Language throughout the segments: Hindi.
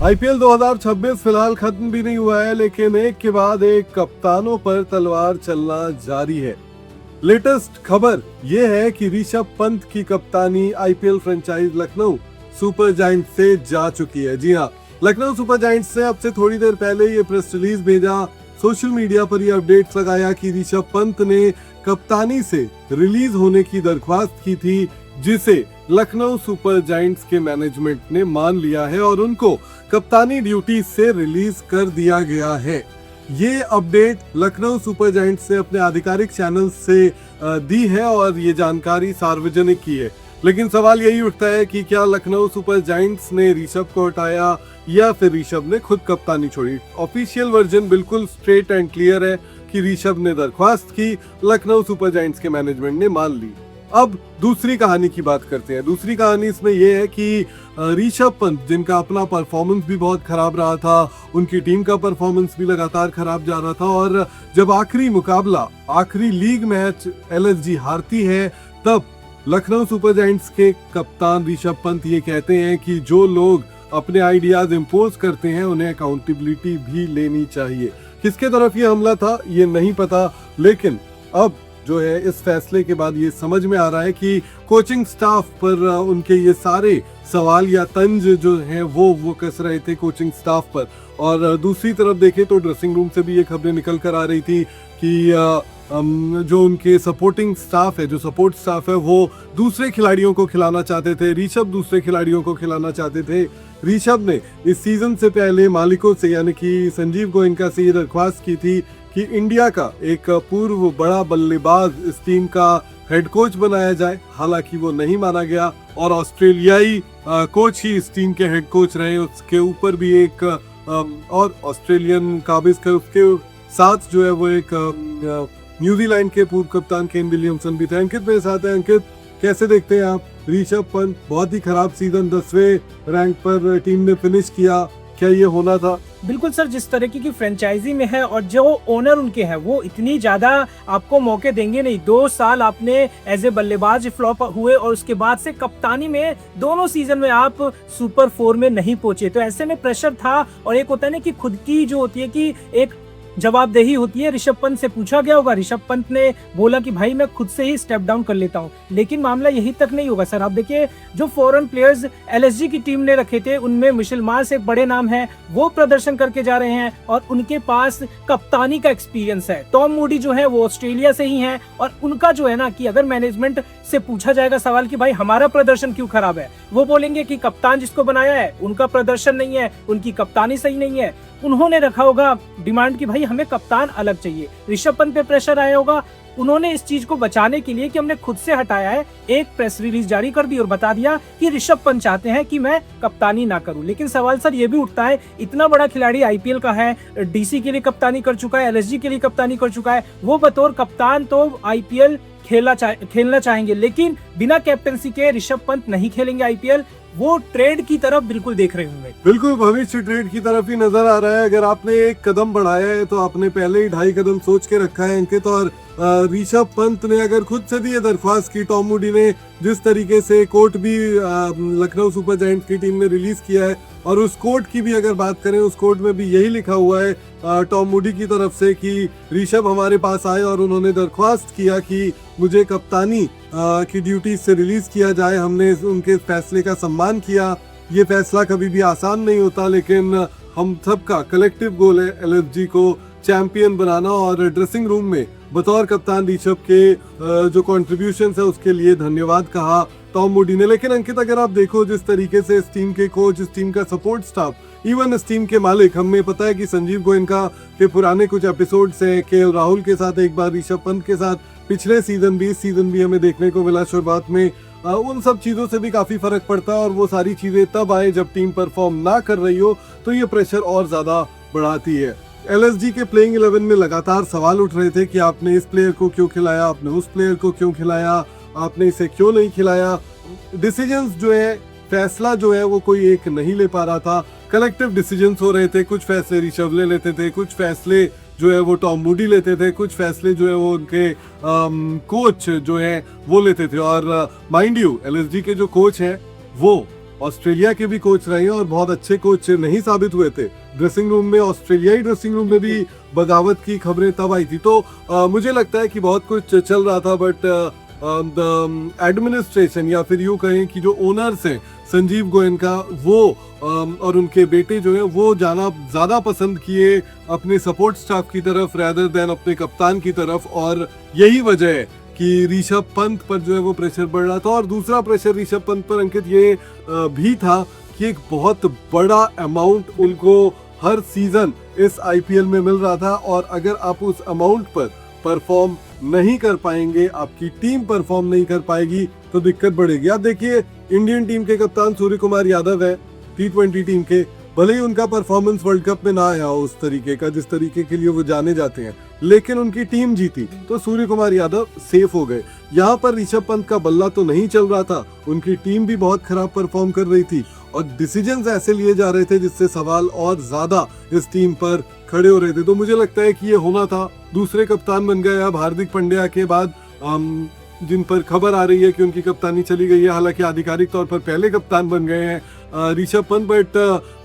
आईपीएल 2026 फिलहाल खत्म भी नहीं हुआ है, लेकिन एक के बाद एक कप्तानों पर तलवार चलना जारी है। लेटेस्ट खबर यह है कि ऋषभ पंत की कप्तानी IPL franchise Lucknow super giants से जा चुकी है। जी हाँ, लखनऊ सुपर जायंट्स ने अब से थोड़ी देर पहले ये प्रेस रिलीज भेजा, सोशल मीडिया पर ये अपडेट्स लगाया कि ऋषभ पंत ने कप्तानी से रिलीज होने की दरख्वास्त की थी, जिसे लखनऊ सुपर जायंट्स के मैनेजमेंट ने मान लिया है और उनको कप्तानी ड्यूटी से रिलीज कर दिया गया है। ये अपडेट लखनऊ सुपर जायंट्स ने अपने आधिकारिक चैनल से दी है और ये जानकारी सार्वजनिक की है। लेकिन सवाल यही उठता है कि क्या लखनऊ सुपर जायंट्स ने ऋषभ को हटाया या फिर ऋषभ ने खुद कप्तानी छोड़ी। ऑफिशियल वर्जन बिल्कुल स्ट्रेट एंड क्लियर है कि ऋषभ ने दरख्वास्त की, लखनऊ सुपर जायंट्स के मैनेजमेंट ने मान ली। अब दूसरी कहानी की बात करते हैं। दूसरी कहानी इसमें यह है कि ऋषभ पंत, जिनका अपना परफॉर्मेंस भी बहुत खराब रहा था, उनकी टीम का परफॉर्मेंस भी लगातार खराब जा रहा था, और जब आखिरी मुकाबला, आखिरी लीग मैच एलएसजी हारती है, तब लखनऊ सुपर जायंट्स के कप्तान ऋषभ पंत ये कहते हैं कि जो लोग अपने आइडियाज इम्पोज करते हैं उन्हें अकाउंटेबिलिटी भी लेनी चाहिए। किसके तरफ ये हमला था ये नहीं पता, लेकिन अब जो है इस फैसले के बाद ये समझ में आ रहा है कि कोचिंग स्टाफ पर उनके ये सारे सवाल या तंज जो है वो कस रहे थे कोचिंग स्टाफ पर। और दूसरी तरफ देखें तो ड्रेसिंग रूम से भी ये खबरें निकल कर आ रही थी कि जो उनके सपोर्टिंग स्टाफ है, जो सपोर्ट स्टाफ है, वो दूसरे खिलाड़ियों को खिलाना चाहते थे। ऋषभ दूसरे खिलाड़ियों को खिलाना चाहते थे। ऋषभ ने इस सीजन से पहले मालिकों से, यानी कि संजीव गोयनका से ये दरख्वास्त की थी कि इंडिया का एक पूर्व बड़ा बल्लेबाज इस टीम का हेड कोच बनाया जाए। हालांकि वो नहीं माना गया और ऑस्ट्रेलियाई कोच ही इस टीम के हेड कोच रहे। उसके ऊपर भी एक और ऑस्ट्रेलियन काबिज का, उसके साथ जो है वो एक न्यूजीलैंड के पूर्व कप्तान केन विलियमसन भी थे। अंकित मेरे साथ है। अंकित, कैसे देखते हैं आप ऋषभ पंत? बहुत ही खराब सीजन, 10वें रैंक पर टीम ने फिनिश किया, क्या ये होना था? बिल्कुल सर, जिस तरीके की फ्रेंचाइजी में है और जो ओनर उनके हैं वो इतनी ज्यादा आपको मौके देंगे नहीं। 2 साल आपने एज ए बल्लेबाज फ्लॉप हुए और उसके बाद से कप्तानी में दोनों सीजन में आप सुपर 4 में नहीं पहुंचे, तो ऐसे में प्रेशर था। और एक होता है ना कि खुद की जो होती है कि एक जवाबदेही होती है। ऋषभ पंत से पूछा गया होगा, ऋषभ पंत ने बोला कि भाई मैं खुद से ही स्टेप डाउन कर लेता हूं। लेकिन मामला यही तक नहीं होगा सर। आप देखिए, जो फॉरेन प्लेयर्स एलएसजी की टीम ने रखे थे उनमें मिशेल मार्श एक बड़े नाम है, वो प्रदर्शन करके जा रहे हैं और उनके पास कप्तानी का एक्सपीरियंस है। टॉम मूडी जो है वो ऑस्ट्रेलिया से ही है और उनका जो है ना कि अगर मैनेजमेंट से पूछा जाएगा सवाल कि भाई हमारा प्रदर्शन क्यों खराब है, वो बोलेंगे कि कप्तान जिसको बनाया है उनका प्रदर्शन नहीं है, उनकी कप्तानी सही नहीं है। उन्होंने रखा होगा डिमांड कि भाई हमें कप्तान अलग चाहिए। ऋषभ पंत पे प्रेशर आया होगा, उन्होंने इस चीज को बचाने के लिए कि हमने खुद से हटाया है, एक प्रेस रिलीज जारी कर दी और बता दिया कि ऋषभ पंत चाहते हैं कि मैं कप्तानी ना करूं। लेकिन सवाल सर ये भी उठता है, इतना बड़ा खिलाड़ी आईपीएल का है, डीसी के लिए कप्तानी कर चुका है, एलएसजी के लिए कप्तानी कर चुका है, वो बतौर कप्तान तो आईपीएल खेलना चाहेंगे, लेकिन बिना कैप्टनसी के ऋषभ पंत नहीं खेलेंगे आईपीएल। वो ट्रेड की तरफ बिल्कुल देख रहे होंगे। बिल्कुल भविष्य ट्रेड की तरफ ही नजर आ रहा है। अगर आपने एक कदम बढ़ाया है तो आपने पहले ही 2.5 कदम सोच के रखा है अंकित। और ऋषभ पंत ने अगर खुद से भी ये दरख्वास्त की, टॉम मूडी ने जिस तरीके से कोट भी लखनऊ सुपर जायंट्स की टीम ने रिलीज किया है, और उस कोट की भी अगर बात करें, उस कोट में भी यही लिखा हुआ है टॉम मूडी की तरफ से कि ऋषभ हमारे पास आए और उन्होंने दरख्वास्त किया कि मुझे कप्तानी की ड्यूटी से रिलीज किया जाए। हमने उनके फैसले का सम्मान किया। ये फैसला कभी भी आसान नहीं होता, लेकिन हम सबका कलेक्टिव गोल है एलएफजी को चैंपियन बनाना। और ड्रेसिंग रूम में बतौर कप्तान ऋषभ के जो कॉन्ट्रीब्यूशन है उसके लिए धन्यवाद कहा टॉम मूडी ने। लेकिन अंकित, अगर आप देखो जिस तरीके से इस टीम के कोच, इस टीम का सपोर्ट स्टाफ, इवन इस टीम के मालिक, हमें पता है कि संजीव गोयनका के पुराने कुछ एपिसोड्स हैं, केएल राहुल के साथ, एक बार ऋषभ पंत के साथ, पिछले सीजन भी, इस सीजन भी हमें देखने को मिला शुरुआत में। उन सब चीजों से भी काफी फर्क पड़ता है और वो सारी चीजें तब आए जब टीम परफॉर्म ना कर रही हो, तो ये प्रेशर और ज्यादा बढ़ाती है। एलएसजी के प्लेइंग 11 में लगातार सवाल उठ रहे थे कि आपने इस प्लेयर को क्यों खिलाया, आपने उस प्लेयर को क्यों खिलाया, आपने इसे क्यों नहीं खिलाया। डिसीजंस जो है, फैसला जो है वो कोई एक नहीं ले पा रहा था। कलेक्टिव डिसीजंस हो रहे थे। कुछ फैसले ऋषभ ले लेते थे, कुछ फैसले जो है वो टॉम मूडी लेते थे, कुछ फैसले जो है वो उनके कोच जो है वो लेते थे। और माइंड यू, एलएसजी के जो कोच हैं वो ऑस्ट्रेलिया के भी कोच रहे हैं और बहुत अच्छे कोच नहीं साबित हुए थे। ड्रेसिंग रूम में, ऑस्ट्रेलियाई ड्रेसिंग रूम में भी बगावत की खबरें तब आई थी। तो मुझे लगता है कि बहुत कुछ चल रहा था, बट द एडमिनिस्ट्रेशन या फिर यूँ कहें कि जो ओनर्स हैं संजीव गोयनका, वो और उनके बेटे जो हैं वो जाना ज़्यादा पसंद किए अपने सपोर्ट स्टाफ की तरफ रेदर देन अपने कप्तान की तरफ, और यही वजह है कि ऋषभ पंत पर जो है वो प्रेशर बढ़ रहा था। और दूसरा प्रेशर ऋषभ पंत पर अंकित ये भी था कि एक बहुत बड़ा अमाउंट उनको हर सीजन इस आईपीएल में मिल रहा था, और अगर आप उस अमाउंट पर परफॉर्म नहीं कर पाएंगे, आपकी टीम परफॉर्म नहीं कर पाएगी, तो दिक्कत बढ़ेगी। आप देखिए इंडियन टीम के कप्तान सूर्य कुमार यादव है, T20 टीम के, भले ही उनका परफॉर्मेंस वर्ल्ड कप में ना आया हो उस तरीके का जिस तरीके के लिए वो जाने जाते हैं, लेकिन उनकी टीम जीती तो सूर्य कुमार यादव सेफ हो गए। यहाँ पर ऋषभ पंत का बल्ला तो नहीं चल रहा था, उनकी टीम भी बहुत खराब परफॉर्म कर रही थी और डिसीजंस ऐसे लिए जा रहे थे जिससे सवाल और ज्यादा इस टीम पर खड़े हो रहे थे। तो मुझे लगता है कि ये होना था। दूसरे कप्तान बन गए अब हार्दिक पांड्या के बाद, जिन पर खबर आ रही है कि उनकी कप्तानी चली गई है, हालांकि आधिकारिक तौर पर पहले कप्तान बन गए हैं Rishabh Pant. But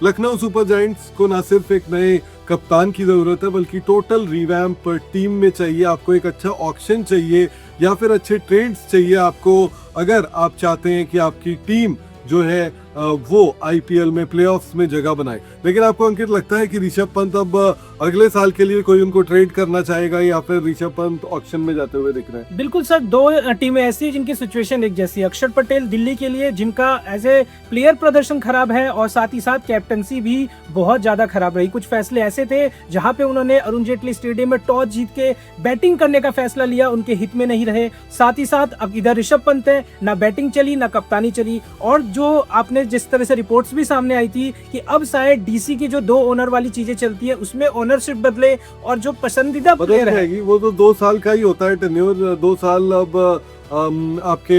Lucknow super giants को ना सिर्फ एक नए कप्तान की जरूरत है बल्कि टोटल रिवैम्प टीम में चाहिए। आपको एक अच्छा ऑक्शन चाहिए या फिर अच्छे ट्रेड्स चाहिए आपको, अगर आप चाहते हैं कि आपकी टीम जो है वो आईपीएल में प्लेऑफ्स में जगह बनाए। लेकिन आपको अंकित लगता है कि ऋषभ पंत अब अगले साल के लिए कोई उनको ट्रेड करना चाहेगा या फिर ऋषभ पंत ऑक्शन में जाते हुए दिख रहे हैं? बिल्कुल सर, दो टीमें ऐसी हैं जिनकी सिचुएशन एक जैसी है। अक्षर पटेल दिल्ली के लिए, जिनका एज ए प्लेयर प्रदर्शन खराब है और साथ ही साथ कैप्टनसी भी बहुत ज्यादा खराब रही। कुछ फैसले ऐसे थे जहां पे उन्होंने अरुण जेटली स्टेडियम में टॉस जीत के बैटिंग करने का फैसला लिया, उनके हित में नहीं रहे। साथ ही साथ अब इधर ऋषभ पंत है, ना बैटिंग चली ना कप्तानी चली। और जो आपने जिस तरह से रिपोर्ट्स भी सामने आई थी कि अब शायद डीसी की जो 2 ओनर वाली चीजें चलती है उसमें ओनरशिप बदले और जो पसंदीदा प्लेयर है वो तो 2 साल का ही होता है टेन्योर। 2 साल अब आपके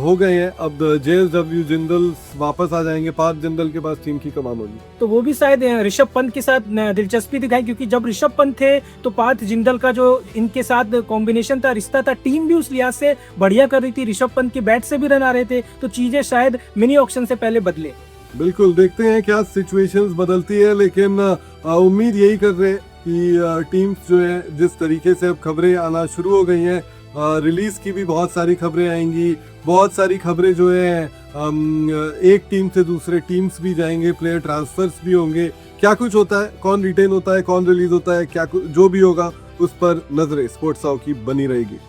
हो गए हैं। अब JSW जिंदल वापस आ जाएंगे, पार्थ जिंदल के पास टीम की कमान होगी, तो वो भी शायद ऋषभ पंत के साथ दिलचस्पी दिखाई, क्योंकि जब ऋषभ पंत थे तो पार्थ जिंदल का जो इनके साथ कॉम्बिनेशन था, रिश्ता था, टीम भी उस लिहाज से बढ़िया कर रही थी। ऋषभ पंत के बैट से भी रन आ रहे थे, तो चीजें शायद मिनी ऑक्शन से पहले बदले। बिल्कुल, देखते हैं क्या सिचुएशंस बदलती है, लेकिन उम्मीद यही कर रहे हैं कि टीम्स जो है जिस तरीके से अब खबरें आना शुरू हो गई हैं, रिलीज की भी बहुत सारी खबरें आएंगी, बहुत सारी खबरें जो है एक टीम से दूसरे टीम्स भी जाएंगे, प्लेयर ट्रांसफर्स भी होंगे। क्या कुछ होता है, कौन रिटेन होता है, कौन रिलीज होता है, क्या जो भी होगा उस पर नजरें स्पोर्ट्स हाउ की बनी रहेगी।